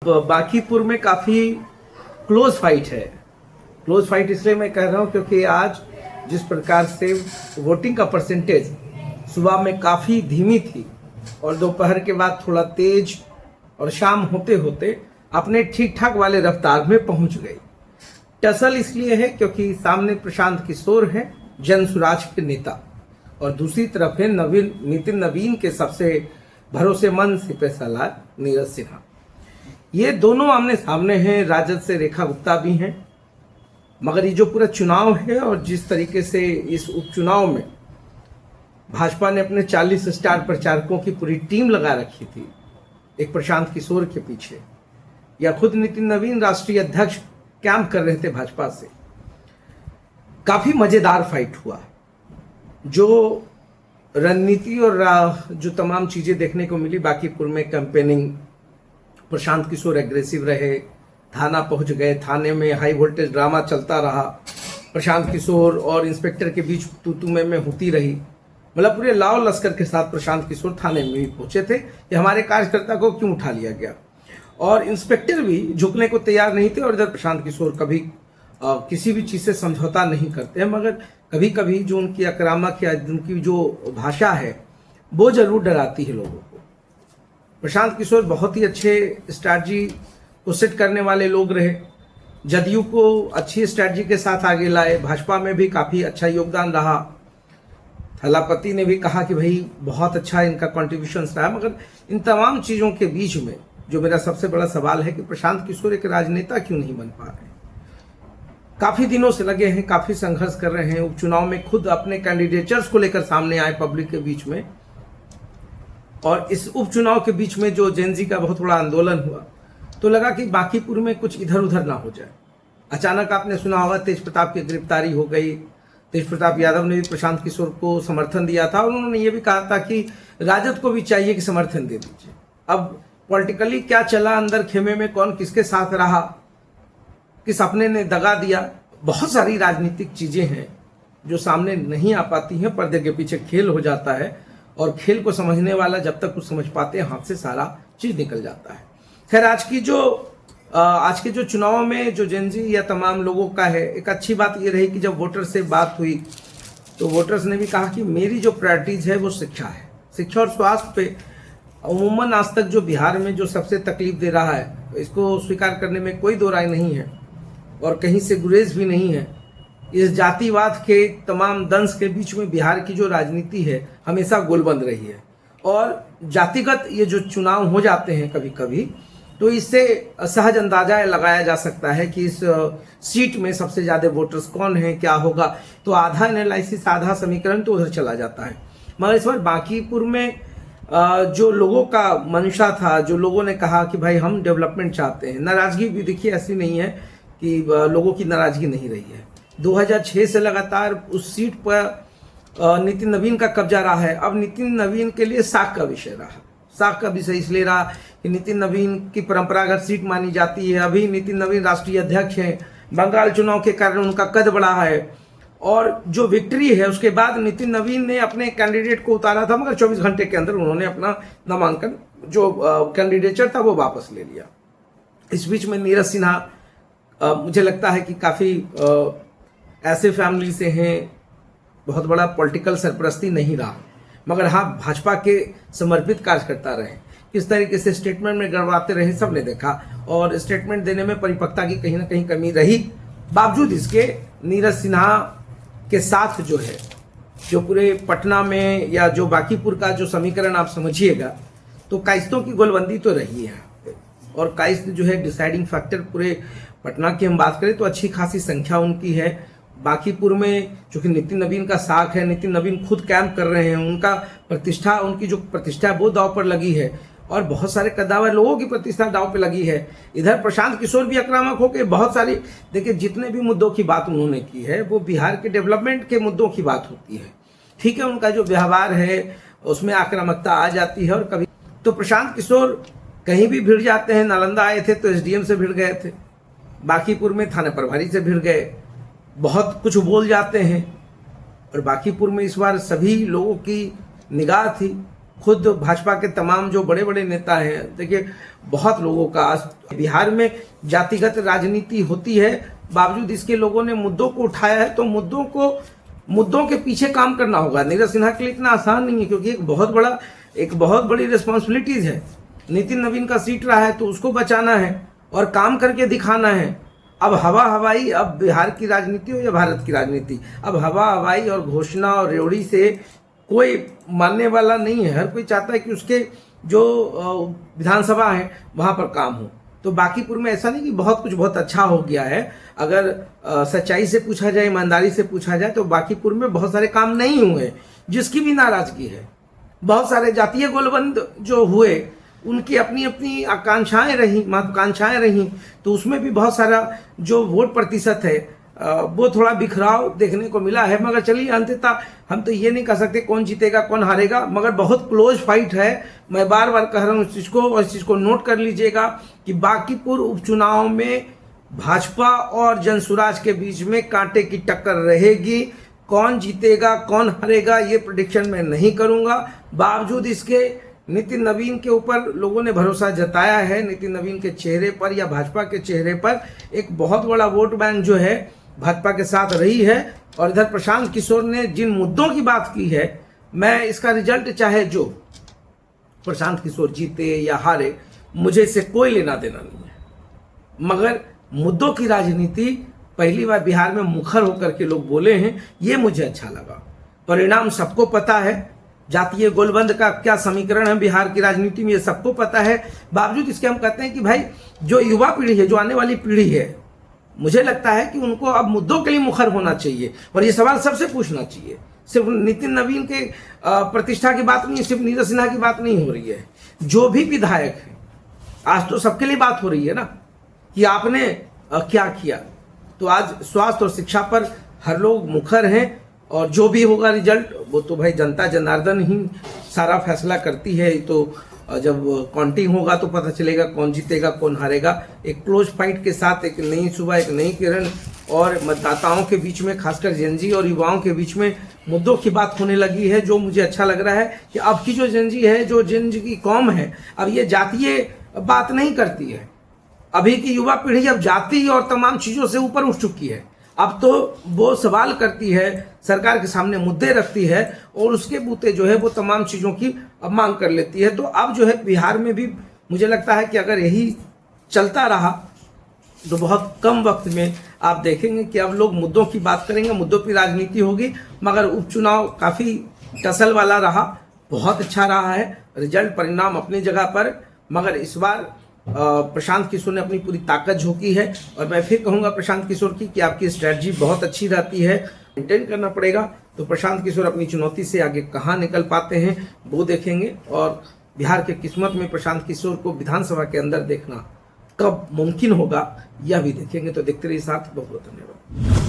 बांकीपुर में काफ़ी close fight है। क्लोज फाइट इसलिए मैं कह रहा हूँ क्योंकि आज जिस प्रकार से वोटिंग का परसेंटेज सुबह में काफ़ी धीमी थी और दोपहर के बाद थोड़ा तेज और शाम होते होते अपने ठीक ठाक वाले रफ्तार में पहुंच गई। टसल इसलिए है क्योंकि सामने प्रशांत किशोर हैं, जन सुराज के नेता, और दूसरी तरफ है नितिन नवीन के सबसे भरोसेमंद सिपहसालार नीरज सिन्हा। ये दोनों आमने सामने हैं। राजद से रेखा गुप्ता भी हैं। मगर ये जो पूरा चुनाव है और जिस तरीके से इस उपचुनाव में भाजपा ने अपने 40 स्टार प्रचारकों की पूरी टीम लगा रखी थी एक प्रशांत किशोर के पीछे, या खुद नितिन नवीन राष्ट्रीय अध्यक्ष कैंप कर रहे थे भाजपा से। काफी मजेदार फाइट हुआ। जो रणनीति और जो तमाम चीजें देखने को मिली बांकीपुर में, कैंपेनिंग, प्रशांत किशोर एग्रेसिव रहे, थाना पहुंच गए, थाने में हाई वोल्टेज ड्रामा चलता रहा, प्रशांत किशोर और इंस्पेक्टर के बीच तू में होती रही। मतलब पूरे लाव लश्कर के साथ प्रशांत किशोर थाने में भी पहुंचे थे कि हमारे कार्यकर्ता को क्यों उठा लिया गया, और इंस्पेक्टर भी झुकने को तैयार नहीं थे। और इधर प्रशांत किशोर कभी किसी भी चीज से समझौता नहीं करते हैं, मगर कभी कभी जो उनकी आक्रामक या उनकी जो भाषा है वो जरूर डराती है लोगों को। प्रशांत किशोर बहुत ही अच्छे स्ट्रैटेजी को सेट करने वाले लोग रहे, जदयू को अच्छी स्ट्रैटेजी के साथ आगे लाए, भाजपा में भी काफी अच्छा योगदान रहा। थलापति ने भी कहा कि भाई बहुत अच्छा इनका कॉन्ट्रीब्यूशन रहा। मगर इन तमाम चीजों के बीच में जो मेरा सबसे बड़ा सवाल है कि प्रशांत किशोर एक राजनेता क्यों नहीं बन पा रहे। काफी दिनों से लगे हैं, काफी संघर्ष कर रहे हैं। उपचुनाव में खुद अपने कैंडिडेचर्स को लेकर सामने आए पब्लिक के बीच में, और इस उपचुनाव के बीच में जो जेनजी का बहुत बड़ा आंदोलन हुआ तो लगा कि बांकीपुर में कुछ इधर उधर ना हो जाए। अचानक आपने सुना होगा तेज प्रताप की गिरफ्तारी हो गई। तेज प्रताप यादव ने भी प्रशांत किशोर को समर्थन दिया था और उन्होंने ये भी कहा था कि राजद को भी चाहिए कि समर्थन दे दीजिए। अब पॉलिटिकली क्या चला अंदर खेमे में, कौन किसके साथ रहा, किस अपने ने दगा दिया, बहुत सारी राजनीतिक चीजें हैं जो सामने नहीं आ पाती हैं। पर्दे के पीछे खेल हो जाता है और खेल को समझने वाला जब तक कुछ समझ पाते हैं हाथ से सारा चीज निकल जाता है। खैर, आज के जो चुनाव में जो जेनजी या तमाम लोगों का है, एक अच्छी बात ये रही कि जब वोटर से बात हुई तो वोटर्स ने भी कहा कि मेरी जो प्रायोरिटीज है वो शिक्षा है। शिक्षा और स्वास्थ्य पे अमूमन आज तक जो बिहार में जो सबसे तकलीफ दे रहा है, इसको स्वीकार करने में कोई दो राय नहीं है और कहीं से गुरेज भी नहीं है। इस जातिवाद के तमाम दंश के बीच में बिहार की जो राजनीति है हमेशा गोलबंद रही है, और जातिगत ये जो चुनाव हो जाते हैं कभी कभी, तो इससे सहज अंदाजा लगाया जा सकता है कि इस सीट में सबसे ज्यादा वोटर्स कौन हैं, क्या होगा। तो आधा एनालिसिस, आधा समीकरण तो उधर चला जाता है। मगर इस बार बांकीपुर में जो लोगों का मंशा था, जो लोगों ने कहा कि भाई हम डेवलपमेंट चाहते हैं, नाराजगी भी देखिए ऐसी नहीं है कि लोगों की नाराजगी नहीं रही है। 2006 से लगातार उस सीट पर नितिन नवीन का कब्जा रहा है। अब नितिन नवीन के लिए साख का विषय रहा। साख का विषय इसलिए रहा कि नितिन नवीन की परंपरागत सीट मानी जाती है। अभी नितिन नवीन राष्ट्रीय अध्यक्ष हैं, बंगाल चुनाव के कारण उनका कद बढ़ा है, और जो विक्ट्री है उसके बाद नितिन नवीन ने अपने कैंडिडेट को उतारा था, मगर 24 घंटे के अंदर उन्होंने अपना नामांकन जो कैंडिडेचर था वो वापस ले लिया। इस बीच में नीरज सिन्हा मुझे लगता है कि काफी ऐसे फैमिली से हैं, बहुत बड़ा पॉलिटिकल सरपरस्ती नहीं रहा, मगर हाँ भाजपा के समर्पित कार्यकर्ता रहे। किस तरीके से स्टेटमेंट में गड़बड़ाते रहे सबने देखा, और स्टेटमेंट देने में परिपक्वता की कहीं ना कहीं कमी रही। बावजूद इसके नीरज सिन्हा के साथ जो है, जो पूरे पटना में या जो बांकीपुर का जो समीकरण आप समझिएगा, तो कायस्थों की गोलबंदी तो रही है। और कायस्थ जो है डिसाइडिंग फैक्टर पूरे पटना की हम बात करें तो अच्छी खासी संख्या उनकी है। बांकीपुर में चूंकि नितिन नवीन का साख है, नितिन नवीन खुद कैंप कर रहे हैं, उनका प्रतिष्ठा, उनकी जो प्रतिष्ठा है वो दांव पर लगी है, और बहुत सारे कद्दावर लोगों की प्रतिष्ठा दांव पे लगी है। इधर प्रशांत किशोर भी आक्रामक होकर बहुत सारी, देखिए जितने भी मुद्दों की बात उन्होंने की है वो बिहार के डेवलपमेंट के मुद्दों की बात होती है। ठीक है, उनका जो व्यवहार है उसमें आक्रामकता आ जाती है, और कभी तो प्रशांत किशोर कहीं भी भिड़ जाते हैं। नालंदा आए थे तो एसडीएम से भिड़ गए थे, बांकीपुर में थाना प्रभारी से भिड़ गए, बहुत कुछ बोल जाते हैं। और बांकीपुर में इस बार सभी लोगों की निगाह थी खुद भाजपा के तमाम जो बड़े बड़े नेता हैं, देखिए बहुत लोगों का आज बिहार में जातिगत राजनीति होती है, बावजूद इसके लोगों ने मुद्दों को उठाया है। तो मुद्दों के पीछे काम करना होगा। नीरज सिन्हा के लिए इतना आसान नहीं है, क्योंकि एक बहुत बड़ी रिस्पॉन्सिबिलिटीज है। नितिन नवीन का सीट रहा है तो उसको बचाना है और काम करके दिखाना है। अब हवा हवाई, अब बिहार की राजनीति हो या भारत की राजनीति, अब हवा हवाई और घोषणा और रेवड़ी से कोई मानने वाला नहीं है। हर कोई चाहता है कि उसके जो विधानसभा है वहां पर काम हो। तो बांकीपुर में ऐसा नहीं कि बहुत कुछ बहुत अच्छा हो गया है। अगर सच्चाई से पूछा जाए, ईमानदारी से पूछा जाए, तो बांकीपुर में बहुत सारे काम नहीं हुए, जिसकी भी नाराजगी है। बहुत सारे जातीय गोलबंद जो हुए, उनकी अपनी अपनी आकांक्षाएं रही, महत्वाकांक्षाएं रही, तो उसमें भी बहुत सारा जो वोट प्रतिशत है वो थोड़ा बिखराव देखने को मिला है। मगर चलिए, अंततः हम तो ये नहीं कह सकते कौन जीतेगा कौन हारेगा, मगर बहुत क्लोज फाइट है। मैं बार बार कह रहा हूँ इस चीज को, और इस चीज को नोट कर लीजिएगा कि बांकीपुर उपचुनाव में भाजपा और जनसुराज के बीच में कांटे की टक्कर रहेगी। कौन जीतेगा कौन हारेगा ये प्रेडिक्शन मैं नहीं करूंगा। बावजूद इसके नितिन नवीन के ऊपर लोगों ने भरोसा जताया है। नितिन नवीन के चेहरे पर या भाजपा के चेहरे पर एक बहुत बड़ा वोट बैंक जो है भाजपा के साथ रही है। और इधर प्रशांत किशोर ने जिन मुद्दों की बात की है, मैं इसका रिजल्ट चाहे जो प्रशांत किशोर जीते या हारे, मुझे इससे कोई लेना देना नहीं है। मगर मुद्दों की राजनीति पहली बार बिहार में मुखर होकर के लोग बोले हैं, ये मुझे अच्छा लगा। परिणाम सबको पता है, जातीय गोलबंद का क्या समीकरण है बिहार की राजनीति में, ये सबको पता है। बावजूद इसके हम कहते हैं कि भाई जो युवा पीढ़ी है, जो आने वाली पीढ़ी है, मुझे लगता है कि उनको अब मुद्दों के लिए मुखर होना चाहिए। और ये सवाल सबसे पूछना चाहिए। सिर्फ नितिन नवीन के प्रतिष्ठा की बात नहीं है, सिर्फ नीरज सिन्हा की बात नहीं हो रही है। जो भी विधायक है, आज तो सबके लिए बात हो रही है ना कि आपने क्या किया। तो आज स्वास्थ्य और शिक्षा पर हर लोग मुखर हैं। और जो भी होगा रिजल्ट, वो तो भाई जनता जनार्दन ही सारा फैसला करती है। तो जब काउंटिंग होगा तो पता चलेगा कौन जीतेगा कौन हारेगा। एक क्लोज फाइट के साथ एक नई सुबह, एक नई किरण, और मतदाताओं के बीच में, खासकर जेनजी और युवाओं के बीच में मुद्दों की बात होने लगी है। जो मुझे अच्छा लग रहा है कि अब की जो जेनजी है, जो जेनजी की कौम है, अब ये जातीय बात नहीं करती है। अभी की युवा पीढ़ी अब जाति और तमाम चीज़ों से ऊपर उठ चुकी है। अब तो वो सवाल करती है, सरकार के सामने मुद्दे रखती है, और उसके बूते जो है वो तमाम चीज़ों की अब मांग कर लेती है। तो अब जो है बिहार में भी मुझे लगता है कि अगर यही चलता रहा तो बहुत कम वक्त में आप देखेंगे कि अब लोग मुद्दों की बात करेंगे, मुद्दों की राजनीति होगी। मगर उपचुनाव काफ़ी टसल वाला रहा, बहुत अच्छा रहा है रिजल्ट, परिणाम अपनी जगह पर। मगर इस बार प्रशांत किशोर ने अपनी पूरी ताकत झोंकी है। और मैं फिर कहूंगा प्रशांत किशोर की कि आपकी स्ट्रेटजी बहुत अच्छी रहती है, मेंटेन करना पड़ेगा। तो प्रशांत किशोर अपनी चुनौती से आगे कहाँ निकल पाते हैं वो देखेंगे। और बिहार के किस्मत में प्रशांत किशोर को विधानसभा के अंदर देखना कब मुमकिन होगा, यह भी देखेंगे। तो देखते रहिए साथ। बहुत बहुत धन्यवाद।